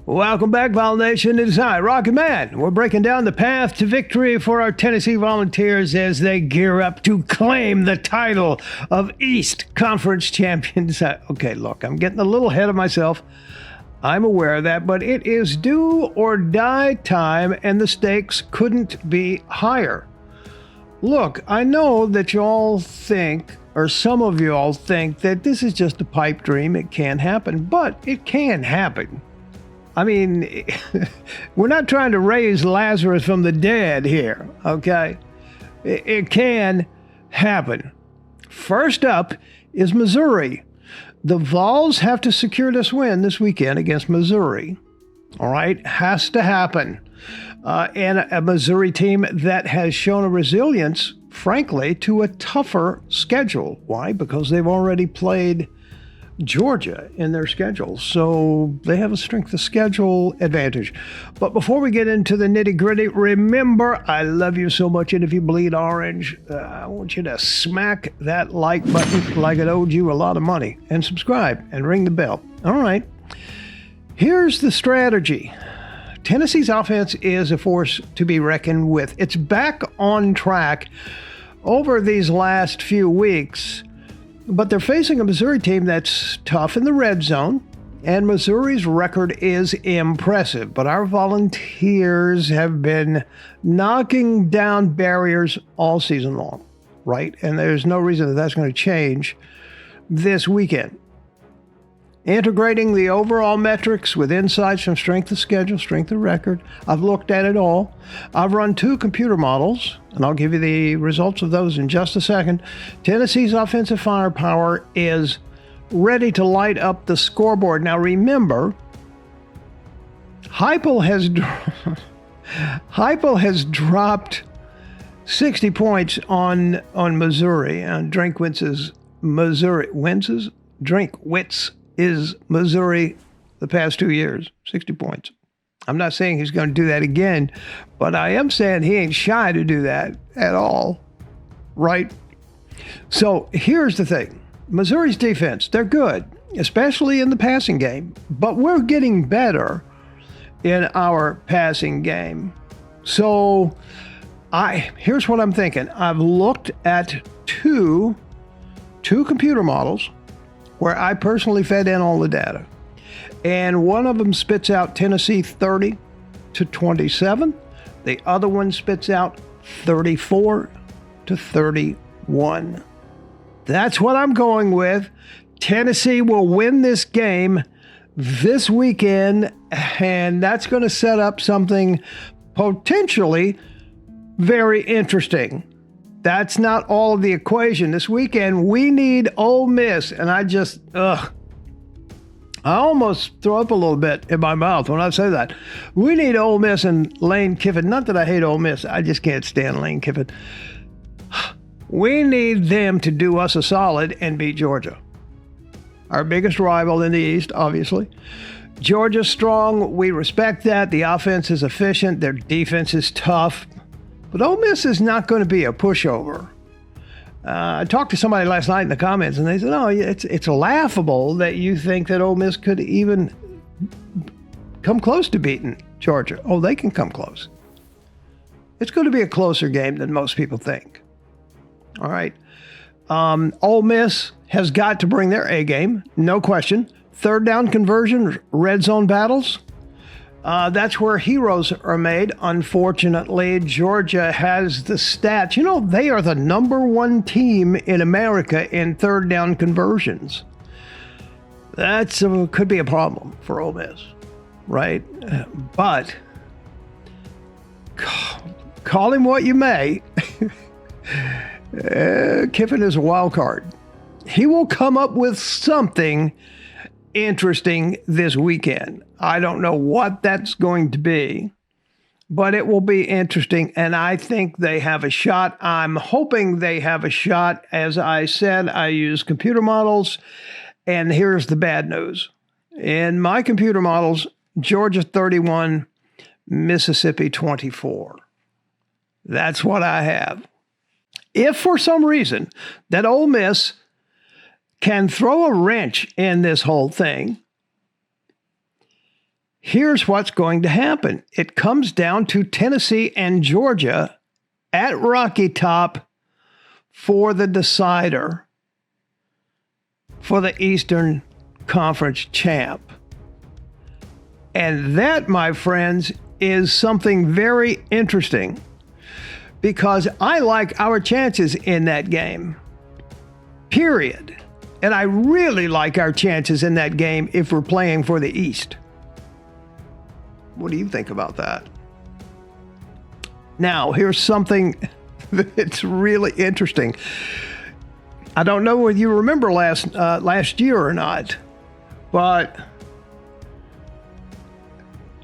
Welcome back, Vol Nation. It is I, Rockett Man. We're breaking down the path to victory for our Tennessee Volunteers as they gear up to claim the title of East Conference champions. Okay, look, I'm getting a little ahead of myself. I'm aware of that, but it is do or die time, and the stakes couldn't be higher. Look, I know that you all think, or some of you all think, that this is just a pipe dream. It can't happen, but it can happen. I mean, we're not trying to raise Lazarus from the dead here, okay? It can happen. First up is Missouri. The Vols have to secure this win this weekend against Missouri. All right? Has to happen. And a Missouri team that has shown a resilience, frankly, to a tougher schedule. Why? Because they've already played Georgia in their schedule, so they have a strength of schedule advantage. But before we get into the nitty-gritty, remember, I love you so much, and if you bleed orange, I want you to smack that like button like it owed you a lot of money, and subscribe, and ring the bell. All right, here's the strategy. Tennessee's offense is a force to be reckoned with. It's back on track over these last few weeks, but they're facing a Missouri team that's tough in the red zone, and Missouri's record is impressive. But our Volunteers have been knocking down barriers all season long, right? And there's no reason that that's going to change this weekend. Integrating the overall metrics with insights from strength of schedule, strength of record. I've looked at it all. I've run 2 computer models, and I'll give you the results of those in just a second. Tennessee's offensive firepower is ready to light up the scoreboard. Now remember, Heupel has dropped 60 points on Missouri. And Drinkwitz is Missouri the past 2 years, 60 points. I'm not saying he's going to do that again, but I am saying he ain't shy to do that at all, right? So here's the thing. Missouri's defense, they're good, especially in the passing game, but we're getting better in our passing game. So here's what I'm thinking. I've looked at two computer models where I personally fed in all the data. And one of them spits out Tennessee 30-27. The other one spits out 34-31. That's what I'm going with. Tennessee will win this game this weekend, and that's going to set up something potentially very interesting. That's not all of the equation. This weekend, we need Ole Miss. And I almost throw up a little bit in my mouth when I say that. We need Ole Miss and Lane Kiffin. Not that I hate Ole Miss. I just can't stand Lane Kiffin. We need them to do us a solid and beat Georgia. Our biggest rival in the East, obviously. Georgia's strong. We respect that. The offense is efficient. Their defense is tough. But Ole Miss is not going to be a pushover. I talked to somebody last night in the comments, and they said, "Oh, it's laughable that you think that Ole Miss could even come close to beating Georgia." Oh, they can come close. It's going to be a closer game than most people think. All right. Ole Miss has got to bring their A game, no question. Third down conversion, red zone battles. That's where heroes are made. Unfortunately, Georgia has the stats. You know, they are the #1 team in America in third down conversions. That could be a problem for Ole Miss, right? But call him what you may. Kiffin is a wild card. He will come up with something interesting this weekend. I don't know what that's going to be, but it will be interesting, and I think they have a shot. I'm hoping they have a shot. As I said, I use computer models, and here's the bad news. In my computer models, Georgia 31, Mississippi 24. That's what I have. If for some reason that Ole Miss can throw a wrench in this whole thing, Here's what's going to happen. It comes down to Tennessee and Georgia at Rocky Top for the decider for the Eastern Conference champ. And that, my friends, is something very interesting because I like our chances in that game, period. And I really like our chances in that game if we're playing for the East. What do you think about that? Now, here's something that's really interesting. I don't know whether you remember last year or not, but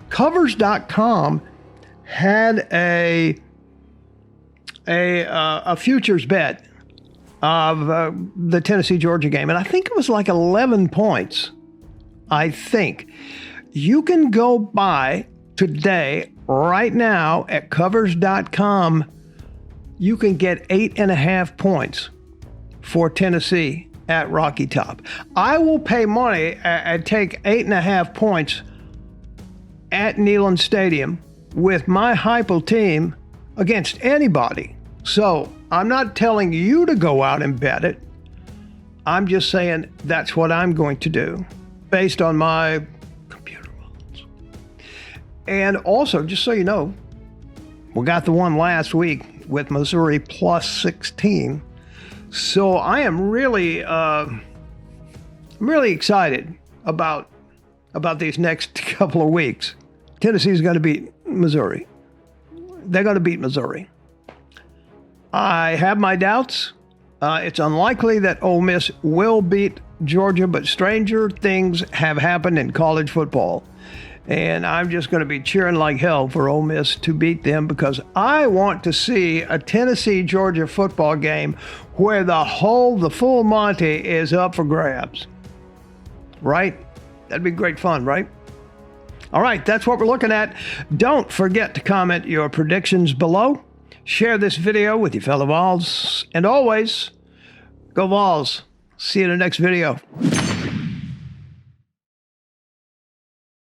covers.com had a futures bet of the Tennessee-Georgia game, and I think it was like 11 points. I think. You can go buy today, right now, at covers.com. You can get 8.5 points for Tennessee at Rocky Top. I will pay money and take 8.5 points at Neyland Stadium with my Heupel team against anybody. So I'm not telling you to go out and bet it. I'm just saying that's what I'm going to do based on my computer models. And also, just so you know, we got the one last week with Missouri plus 16. So I am really excited about these next couple of weeks. Tennessee's going to beat Missouri. They're going to beat Missouri. I have my doubts. It's unlikely that Ole Miss will beat Georgia, but stranger things have happened in college football. And I'm just going to be cheering like hell for Ole Miss to beat them because I want to see a Tennessee-Georgia football game where the full Monty is up for grabs. Right? That'd be great fun, right? All right, that's what we're looking at. Don't forget to comment your predictions below. Share this video with your fellow Vols. And always, go Vols. See you in the next video.